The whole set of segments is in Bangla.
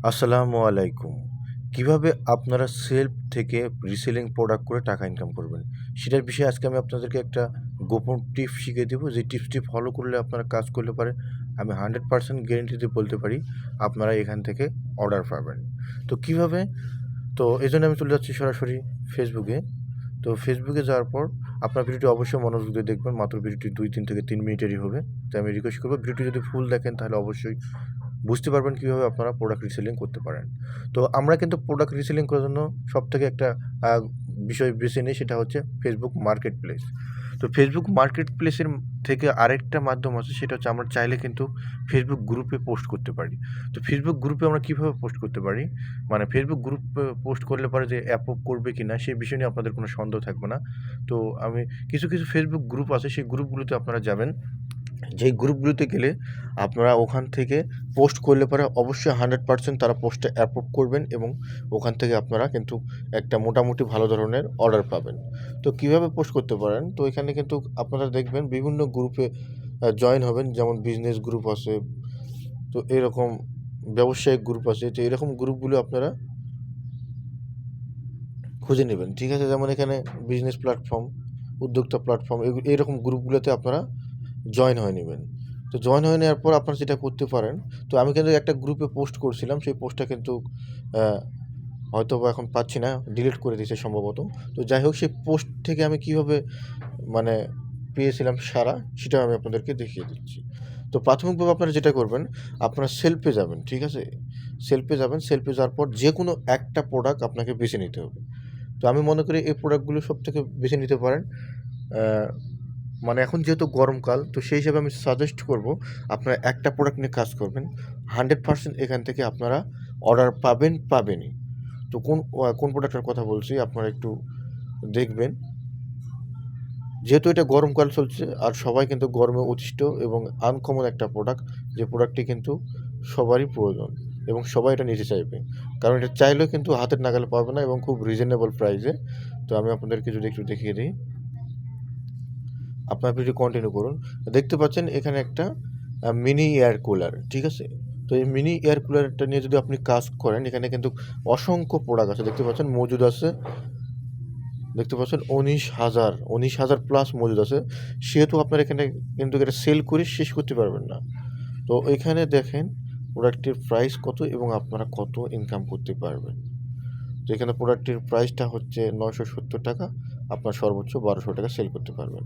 আসসালামু আলাইকুম। কিভাবে আপনারা সেলফ থেকে রিসেলিং প্রোডাক্ট করে টাকা ইনকাম করবেন? সেটার বিষয়ে আজকে আমি আপনাদেরকে একটা গোপন টিপস শিখিয়ে দেবো। যে টিপসটি ফলো করলে আপনারা কাজ করলে পারে আমি 100% গ্যারান্টি দিয়ে বলতে পারি আপনারা এখান থেকে অর্ডার পাবেন। তো কিভাবে? তো এজন্য আমি চলে যাচ্ছি সরাসরি ফেসবুকে। তো ফেসবুকে যাওয়ার পর আপনার ভিডিওটি অবশ্যই মনোযোগ দিয়ে দেখবেন। মাত্র ভিডিওটি ২-৩ থেকে ৩ মিনিটেরই হবে। তাই আমি রিকোয়েস্ট করব ভিডিওটি যদি ফুল দেখেন তাহলে অবশ্যই বুঝতে পারবেন কীভাবে আপনারা প্রোডাক্ট রিসেলিং করতে পারেন। তো আমরা কিন্তু প্রোডাক্ট রিসেলিং করার জন্য সবথেকে একটা আ বিষয় বেছে নিই, সেটা হচ্ছে ফেসবুক মার্কেট প্লেস। তো ফেসবুক মার্কেট প্লেসের থেকে আরেকটা মাধ্যম আছে, সেটা হচ্ছে আমরা চাইলে কিন্তু ফেসবুক গ্রুপে পোস্ট করতে পারি। তো ফেসবুক গ্রুপে আমরা কীভাবে পোস্ট করতে পারি? মানে ফেসবুক গ্রুপে পোস্ট করলে পরে যে অ্যাপ্রুভ করবে কিনা সেই বিষয় নিয়ে আপনাদের কোনো সন্দেহ থাকবে না। তো আমি কিছু ফেসবুক গ্রুপ আছে, সেই গ্রুপগুলোতে আপনারা যাবেন। যেই গ্রুপগুলোতে গেলে আপনারা ওখান থেকে পোস্ট করলে পরে অবশ্যই 100% তারা পোস্টটা অ্যাপ্রুভ করবেন এবং ওখান থেকে আপনারা কিন্তু একটা মোটামুটি ভালো ধরনের অর্ডার পাবেন। তো কীভাবে পোস্ট করতে পারেন? তো এখানে কিন্তু আপনারা দেখবেন বিভিন্ন গ্রুপে জয়েন হবেন। যেমন বিজনেস গ্রুপ আছে, তো এরকম ব্যবসায়িক গ্রুপ আছে। তো এরকম গ্রুপগুলো আপনারা খুঁজে নেবেন, ঠিক আছে? যেমন এখানে বিজনেস প্ল্যাটফর্ম, উদ্যোক্তা প্ল্যাটফর্ম, এরকম গ্রুপগুলোতে আপনারা জয়েন হয়ে নেবেন। তো জয়েন হয়ে নেওয়ার পর আপনারা যেটা করতে পারেন, তো আমি কিন্তু একটা গ্রুপে পোস্ট করছিলাম, সেই পোস্টটা কিন্তু হয়তোবা এখন পাচ্ছি না, ডিলিট করে দিয়েছে সম্ভবত। তো যাই হোক, সেই পোস্ট থেকে আমি কীভাবে মানে পেয়েছিলাম সাড়া, সেটাও আমি আপনাদেরকে দেখিয়ে দিচ্ছি। তো প্রাথমিকভাবে আপনারা যেটা করবেন, আপনারা সেলফে যাবেন, ঠিক আছে? সেলফে যাবেন, সেলফে যাওয়ার পর যেকোনো একটা প্রোডাক্ট আপনাকে বেছে নিতে হবে। তো আমি মনে করি এই প্রোডাক্টগুলো সবথেকে বেছে নিতে পারেন। মানে এখন যেহেতু গরমকাল, তো সেই হিসাবে আমি সাজেস্ট করব আপনারা একটা প্রোডাক্ট নিয়ে কাজ করবেন। 100% এখান থেকে আপনারা অর্ডার পাবেনই। তো কোন প্রোডাক্টের কথা বলছি আপনারা একটু দেখবেন। যেহেতু এটা গরমকাল চলছে আর সবাই কিন্তু গরমে অতিষ্ঠ এবং আনকমন একটা প্রোডাক্ট, যে প্রোডাক্টটি কিন্তু সবারই প্রয়োজন এবং সবাই এটা নিতে চাইবে। কারণ এটা চাইলেও কিন্তু হাতের নাগালে পাবে না এবং খুব রিজনেবল প্রাইসে। তো আমি আপনাদেরকে যদি একটু দেখিয়ে দিই। আপনার ভিডিও কন্টিনিউ করুন। দেখতে পাচ্ছেন এখানে একটা মিনি এয়ার কুলার, ঠিক আছে? তো এই মিনি এয়ার কুলারটা নিয়ে যদি আপনি কাজ করেন, এখানে কিন্তু অসংখ্য প্রোডাক্ট আছে, দেখতে পাচ্ছেন মজুদ আছে। দেখতে পাচ্ছেন ১৯,০০০ প্লাস মজুদ আছে। সেহেতু আপনার এখানে কিন্তু এটা সেল করে শেষ করতে পারবেন না। তো এখানে দেখেন প্রোডাক্টটির প্রাইস কত এবং আপনারা কত ইনকাম করতে পারবেন। তো এখানে প্রোডাক্টটির প্রাইসটা হচ্ছে ৳৯৭০, আপনার সর্বোচ্চ ৳১২০০ সেল করতে পারবেন।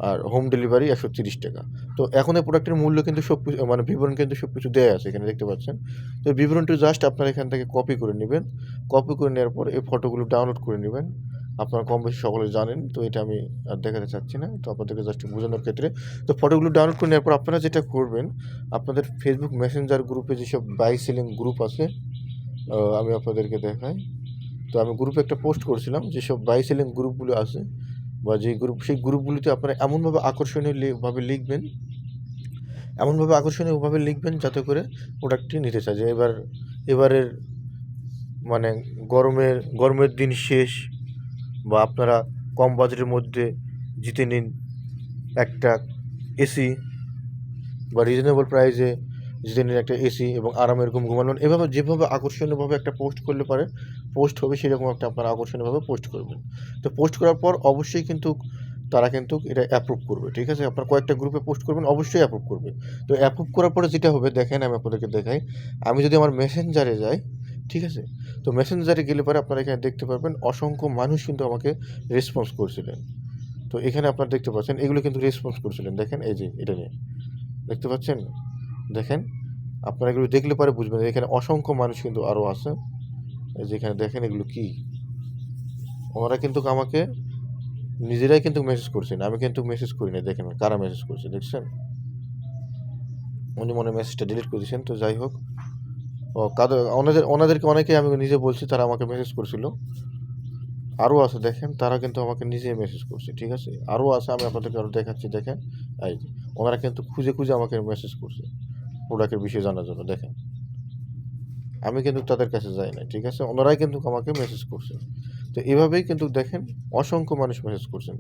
আর হোম ডেলিভারি ৳১৩০। তো এখন এই প্রোডাক্টের মূল্য কিন্তু মানে বিবরণ কিন্তু সবকিছু দেয়া আছে, এখানে দেখতে পাচ্ছেন। তো এই বিবরণটি জাস্ট আপনারা এখান থেকে কপি করে নেবেন। কপি করে নেওয়ার পর এই ফটোগুলো ডাউনলোড করে নেবেন। আপনারা কম বেশি সকলে জানেন, তো এটা আমি আর দেখাতে চাচ্ছি না। তো আপনাদেরকে জাস্ট বোঝানোর ক্ষেত্রে। তো ফটোগুলো ডাউনলোড করে নেওয়ার পর আপনারা যেটা করবেন, আপনাদের ফেসবুক মেসেঞ্জার গ্রুপে যেসব বাই সেলিং গ্রুপ আছে, আমি আপনাদেরকে দেখাই। তো আমি গ্রুপে একটা পোস্ট করছিলাম, যেসব বাই সেলিং গ্রুপগুলো আছে বা যে গ্রুপ, সেই গ্রুপগুলিতে আপনারা এমনভাবে আকর্ষণীয়ভাবে লিখবেন যাতে করে প্রোডাক্টটি নিতে চায়। যে এবারের মানে গরমের দিন শেষ, বা আপনারা কম বাজেটের মধ্যে জিতে নিন একটা এসি, বা রিজনেবল প্রাইসে জিতে নিন একটা এসি এবং আরামের ঘুম ঘুমানোর। এভাবে যেভাবে আকর্ষণীয়ভাবে একটা পোস্ট করলে পারে পোস্ট হবে, সেরকম একটা আপনারা আকর্ষণীয়ভাবে পোস্ট করবেন। তো পোস্ট করার পর অবশ্যই কিন্তু তারা কিন্তু এটা অ্যাপ্রুভ করবে, ঠিক আছে? আপনার কয়েকটা গ্রুপে পোস্ট করবেন, অবশ্যই অ্যাপ্রুভ করবে। তো অ্যাপ্রুভ করার পরে যেটা হবে দেখেন, আমি আপনাদেরকে দেখাই। আমি যদি আমার মেসেঞ্জারে যাই, ঠিক আছে? তো মেসেঞ্জারে গেলে পরে আপনারা এখানে দেখতে পারবেন অসংখ্য মানুষ কিন্তু আমাকে রেসপন্স করছিলেন। তো এখানে আপনারা দেখতে পাচ্ছেন এগুলো কিন্তু রেসপন্স করছিলেন। দেখেন এই যে এটা নিয়ে দেখতে পাচ্ছেন? দেখেন, আপনারা এগুলো দেখলে পরে বুঝবেন এখানে অসংখ্য মানুষ কিন্তু আরও আছে। এই যে এখানে দেখেন এগুলো কী, ওনারা কিন্তু আমাকে নিজেরাই কিন্তু মেসেজ করছেন, আমি কিন্তু মেসেজ করি নাই। দেখেন কারা মেসেজ করছে, দেখছেন? উনি মনে হয় মেসেজটা ডিলিট করে দিয়েছেন। তো যাই হোক, ওনাদেরকে অনেকে আমি নিজে বলছি, তারা আমাকে মেসেজ করছিল। আরও আছে দেখেন, তারা কিন্তু আমাকে নিজেই মেসেজ করছে, ঠিক আছে? আরও আছে, আমি আপনাদেরকে আরও দেখাচ্ছি। দেখেন এই যে ওনারা কিন্তু খুঁজে আমাকে মেসেজ করছে প্রোডাক্টের বিষয়ে জানার জন্য। দেখেন আমি কিন্তু তাদের কাছে যাই নাই, ঠিক আছে? ওনারাই কিন্তু আমাকে মেসেজ করছে। তো এভাবেই কিন্তু দেখেন অসংখ্য মানুষ মেসেজ করছেন,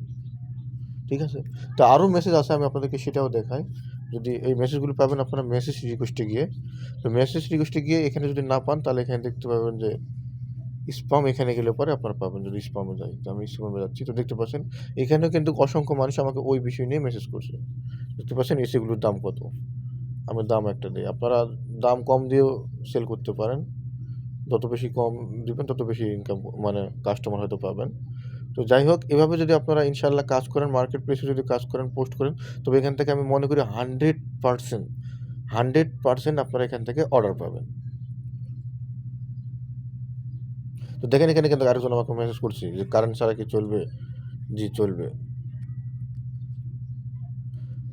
ঠিক আছে? তো আরও মেসেজ আছে, আমি আপনাদেরকে সেটাও দেখাই। যদি এই মেসেজগুলো পাবেন আপনারা মেসেজ রিকোয়েস্টে গিয়ে। তো মেসেজ রিকোয়েস্টে গিয়ে এখানে যদি না পান তাহলে এখানে দেখতে পাবেন যে স্পাম, এখানে গেলে পরে আপনারা পাবেন যদি স্পামে যাই। তো আমি স্পামে যাচ্ছি, তো দেখতে পাচ্ছেন এখানেও কিন্তু অসংখ্য মানুষ আমাকে ওই বিষয় নিয়ে মেসেজ করছে। দেখতে পাচ্ছেন এসিগুলোর দাম কত? আমি দাম একটা দিই। আপনারা দাম কম দিয়েও সেল করতে পারেন। যত বেশি কম দিবেন তত বেশি ইনকাম মানে কাস্টমার হয়তো পাবেন। তো যাই হোক, এভাবে যদি আপনারা ইনশাআল্লাহ কাজ করেন, মার্কেট প্লেসে যদি কাজ করেন, পোস্ট করেন, তবে এখান থেকে আমি মনে করি 100% আপনারা এখান থেকে অর্ডার পাবেন। তো দেখেন এখানে কিন্তু আরেকজন আমাকে মেসেজ করছে যে কারেন্ট ছাড়া কি চলবে? জি চলবে।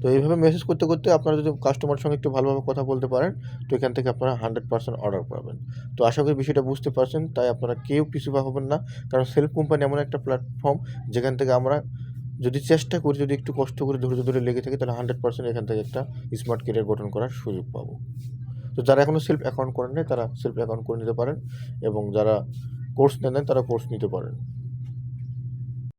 তো এইভাবে মেসেজ করতে, করতে আপনারা যদি কাস্টমারের সঙ্গে একটু ভালোভাবে কথা বলতে পারেন, তো এখান থেকে আপনারা 100% অর্ডার পাবেন। তো আশা করি বিষয়টা বুঝতে পারছেন। তাই আপনারা কেউ পিছুপা হবেন না। কারণ সেলফ কোম্পানি এমন একটা প্ল্যাটফর্ম যেখান থেকে আমরা যদি চেষ্টা করি, যদি একটু কষ্ট করে ধৈর্য ধরে লেগে থাকি, তাহলে 100% এখান থেকে একটা স্মার্ট ক্যারিয়ার গঠন করার সুযোগ পাবো। তো যারা এখনও সেলফ অ্যাকাউন্ট করেন নাই তারা সেলফ অ্যাকাউন্ট করে নিতে পারেন, এবং যারা কোর্স নেন নাই তারা কোর্স নিতে পারেন।